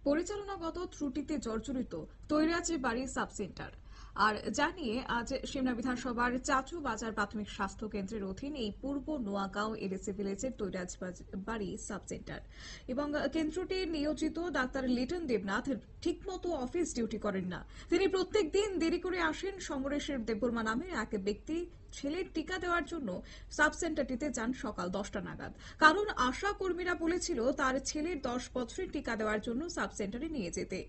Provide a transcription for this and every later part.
পরিচালনাগত ত্রুটিতে জর্জরিত তৈরাজি বাড়ি sub centre. আর জানিয়ে আজ সিমনা বিধানসভার চাচু বাজার প্রাথমিক স্বাস্থ্য কেন্দ্রের অধীন এই পূর্ব নোয়াগাঁও এডিসি ভিলেজের তৈরাজ বাড়ি সাব সেন্টার এবং কেন্দ্রটি নিয়োজিত ডাক্তার লিটন দেবনাথ ঠিকমতো অফিস ডিউটি করেন না। তিনি প্রত্যেক দিন দেরি করে আসেন। সমরেশের দেববর্মা নামের এক ব্যক্তি ছেলের টিকা দেওয়ার জন্য সাব সেন্টারটিতে যান সকাল 10টা নাগাদ। কারণ আশা কর্মীরা বলেছিল তার ছেলের 10 বছরের টিকা দেওয়ার জন্য সাব সেন্টারে নিয়ে যেতে।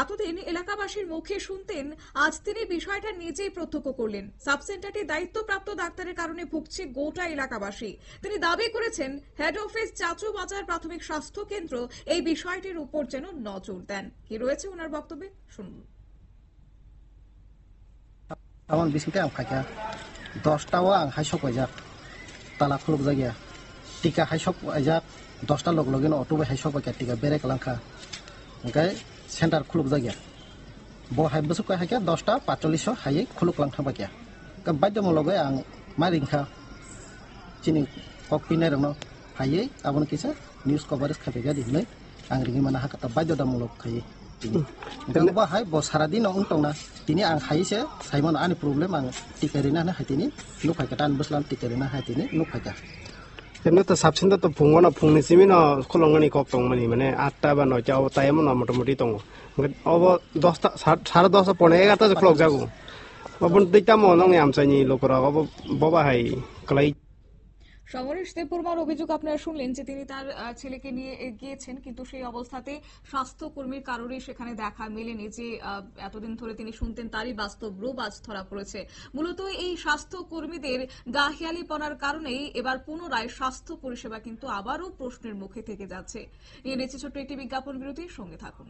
এতদিন এলাকাবাসীর মুখে শুনতেন, আজ তিনি বিষয়টা নিজেই প্রত্যক্ষ করলেন। সাব সেন্টারটি দায়িত্বপ্রাপ্ত ডাক্তারের কারণে ভুগছে গোটা এলাকাবাসী। তিনি দাবি করেছেন হেড অফিস চাচু বাজার প্রাথমিক স্বাস্থ্য কেন্দ্র এই বিষয়টির উপর যেন নজর দেন। কি রয়েছে ওনার বক্তব্যে শুনুন। আমার বিসিতে আং ফাইকা 10টাও আং হাইসক আইজাক তালা খুলুক জায়গা টিকা হাইসক আইজাক 10টা লগ লগেন অটো হাইসক পাইকা টিকা বেরেক লাংখা ओमफ्राय सेन्टार खुलुक जायगा बहाय बसुक हायका 10टा 45 हायै खुलुक लांथा बायका बायदमलगै आं मारिंखा चिनि ककपिनाय रंनो हायै आबन किसा न्यूज कभारेज खाफेगा दिनै आं रिङि माना हाका बायदमलग खायै दिनै बहाय बसारा दिन उंटंना दिनै आं हायैसे साइमन आनि प्रब्लेम आं टिकारिना हायतिनि नुफायका टान बसलाम टिकारिना हायतिनि नुफायका तो साबसिन तो फुङाव फुंनिसिम खुलंगनि कक दं माने 8टा बा 9टा टाइम मटामटी दं अब 10टा 10:30 पौने 11टा खुलक जागौ अब दैटा मन आमचाइनि लोकरा अब बबाहाय क्लाइ। সমরেশ দেববর্মার অভিযোগ আপনারা শুনলেন যে তিনি তার ছেলেকে নিয়ে গিয়েছেন, কিন্তু সেই অবস্থাতে স্বাস্থ্যকর্মীর কারোরই সেখানে দেখা মেলেনি। যে এতদিন ধরে তিনি শুনতেন তারই বাস্তব রূপ আজ ধরা পড়েছে। মূলত এই স্বাস্থ্যকর্মীদের গাহিয়ালিপনার কারণেই এবার পুনরায় স্বাস্থ্য পরিষেবা কিন্তু আবারও প্রশ্নের মুখে থেকে যাচ্ছে। নিয়ে নিচ্ছে ছোট্ট একটি বিজ্ঞাপন বিরতির সঙ্গে থাকুন।